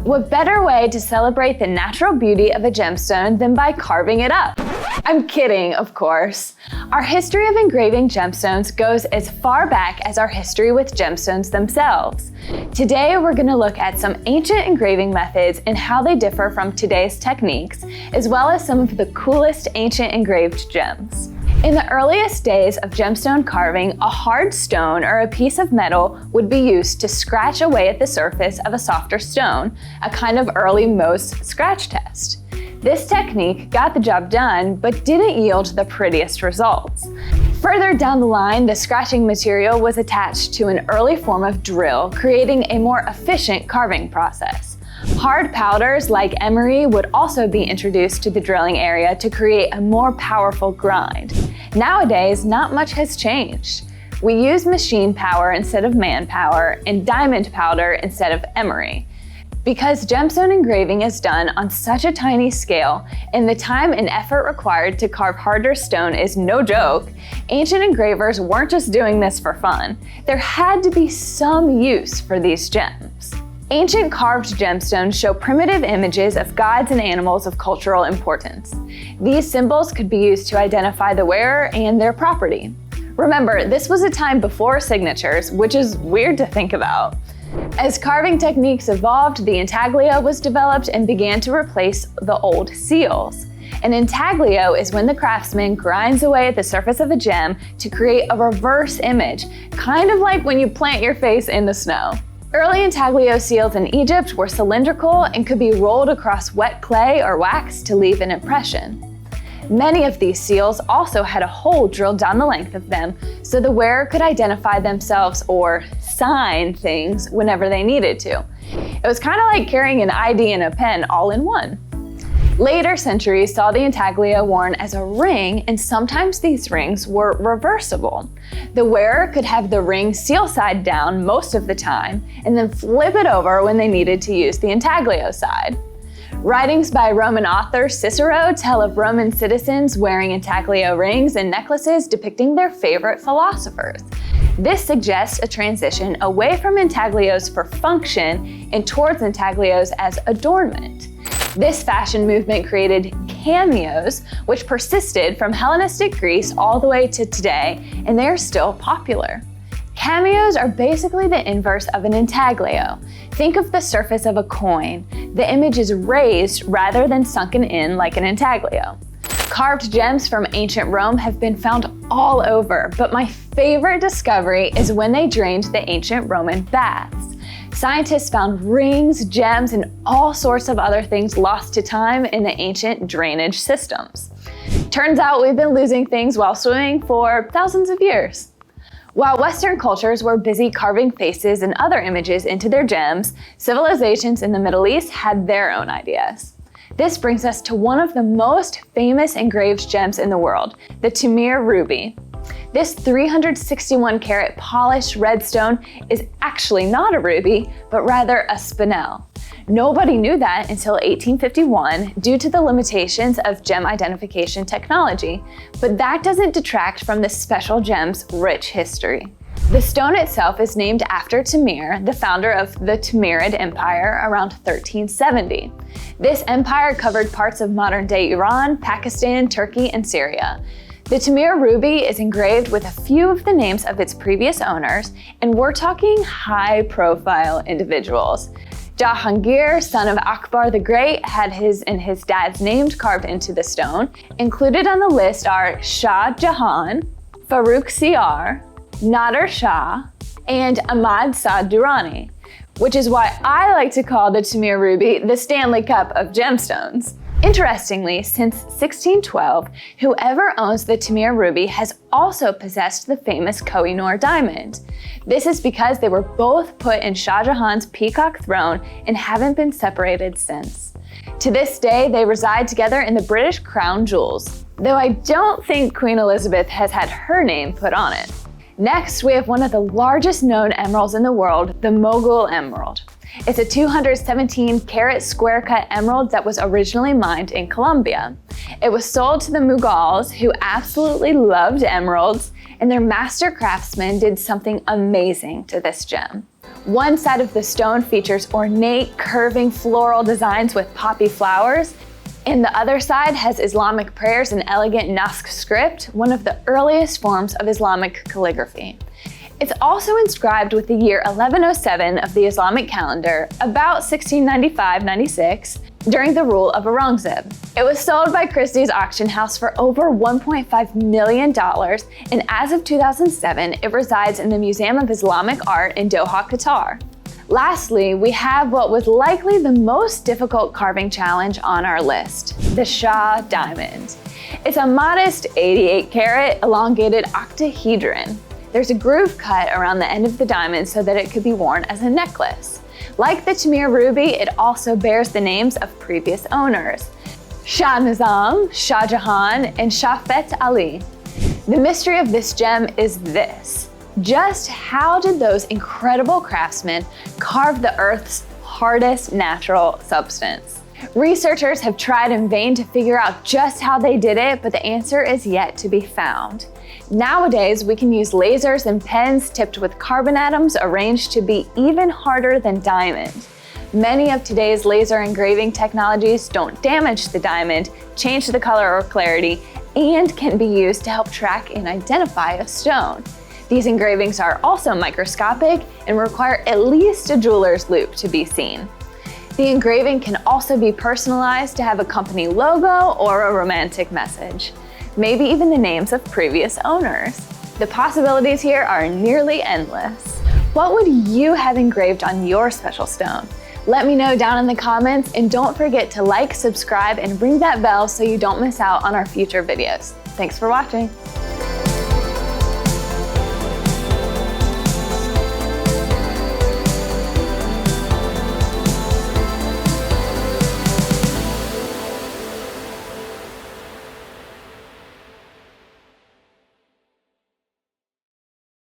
What better way to celebrate the natural beauty of a gemstone than by carving it up? I'm kidding, of course. Our history of engraving gemstones goes as far back as our history with gemstones themselves. Today, we're going to look at some ancient engraving methods and how they differ from today's techniques, as well as some of the coolest ancient engraved gems. In the earliest days of gemstone carving, a hard stone or a piece of metal would be used to scratch away at the surface of a softer stone, a kind of early Mohs scratch test. This technique got the job done, but didn't yield the prettiest results. Further down the line, the scratching material was attached to an early form of drill, creating a more efficient carving process. Hard powders like emery would also be introduced to the drilling area to create a more powerful grind. Nowadays, not much has changed. We use machine power instead of manpower and diamond powder instead of emery. Because gemstone engraving is done on such a tiny scale and the time and effort required to carve harder stone is no joke, ancient engravers weren't just doing this for fun. There had to be some use for these gems. Ancient carved gemstones show primitive images of gods and animals of cultural importance. These symbols could be used to identify the wearer and their property. Remember, this was a time before signatures, which is weird to think about. As carving techniques evolved, the intaglio was developed and began to replace the old seals. An intaglio is when the craftsman grinds away at the surface of a gem to create a reverse image, kind of like when you plant your face in the snow. Early intaglio seals in Egypt were cylindrical and could be rolled across wet clay or wax to leave an impression. Many of these seals also had a hole drilled down the length of them so the wearer could identify themselves or sign things whenever they needed to. It was kind of like carrying an ID and a pen all in one. Later centuries saw the intaglio worn as a ring, and sometimes these rings were reversible. The wearer could have the ring seal side down most of the time and then flip it over when they needed to use the intaglio side. Writings by Roman author Cicero tell of Roman citizens wearing intaglio rings and necklaces depicting their favorite philosophers. This suggests a transition away from intaglios for function and towards intaglios as adornment. This fashion movement created cameos, which persisted from Hellenistic Greece all the way to today, and they are still popular. Cameos are basically the inverse of an intaglio. Think of the surface of a coin. The image is raised rather than sunken in like an intaglio. Carved gems from ancient Rome have been found all over, but my favorite discovery is when they drained the ancient Roman baths. Scientists found rings, gems, and all sorts of other things lost to time in the ancient drainage systems. Turns out we've been losing things while swimming for thousands of years. While Western cultures were busy carving faces and other images into their gems, civilizations in the Middle East had their own ideas. This brings us to one of the most famous engraved gems in the world, the Tamir ruby. This 361-carat polished red stone is actually not a ruby, but rather a spinel. Nobody knew that until 1851 due to the limitations of gem identification technology, but that doesn't detract from this special gem's rich history. The stone itself is named after Tamir, the founder of the Timurid Empire around 1370. This empire covered parts of modern-day Iran, Pakistan, Turkey, and Syria. The Tamir ruby is engraved with a few of the names of its previous owners, and we're talking high-profile individuals. Jahangir, son of Akbar the Great, had his and his dad's names carved into the stone. Included on the list are Shah Jahan, Farooq Siyar, Nader Shah, and Ahmad Saad Durrani, which is why I like to call the Tamir ruby the Stanley Cup of gemstones. Interestingly, since 1612, whoever owns the Tamir ruby has also possessed the famous Koh-i-Noor diamond. This is because they were both put in Shah Jahan's peacock throne and haven't been separated since. To this day, they reside together in the British Crown Jewels, though I don't think Queen Elizabeth has had her name put on it. Next, we have one of the largest known emeralds in the world, the Mogul Emerald. It's a 217-carat square-cut emerald that was originally mined in Colombia. It was sold to the Mughals, who absolutely loved emeralds, and their master craftsmen did something amazing to this gem. One side of the stone features ornate, curving floral designs with poppy flowers, and the other side has Islamic prayers in elegant Naskh script, one of the earliest forms of Islamic calligraphy. It's also inscribed with the year 1107 of the Islamic calendar, about 1695-96, during the rule of Aurangzeb. It was sold by Christie's auction house for over $1.5 million, and as of 2007, it resides in the Museum of Islamic Art in Doha, Qatar. Lastly, we have what was likely the most difficult carving challenge on our list, the Shah diamond. It's a modest 88-carat elongated octahedron. There's a groove cut around the end of the diamond so that it could be worn as a necklace. Like the Tamir ruby, it also bears the names of previous owners: Shah Nizam, Shah Jahan, and Shah Feth Ali. The mystery of this gem is this: just how did those incredible craftsmen carve the Earth's hardest natural substance? Researchers have tried in vain to figure out just how they did it, but the answer is yet to be found. Nowadays, we can use lasers and pens tipped with carbon atoms arranged to be even harder than diamond. Many of today's laser engraving technologies don't damage the diamond, change the color or clarity, and can be used to help track and identify a stone. These engravings are also microscopic and require at least a jeweler's loupe to be seen. The engraving can also be personalized to have a company logo or a romantic message, maybe even the names of previous owners. The possibilities here are nearly endless. What would you have engraved on your special stone? Let me know down in the comments, and don't forget to like, subscribe, and ring that bell so you don't miss out on our future videos. Thanks for watching.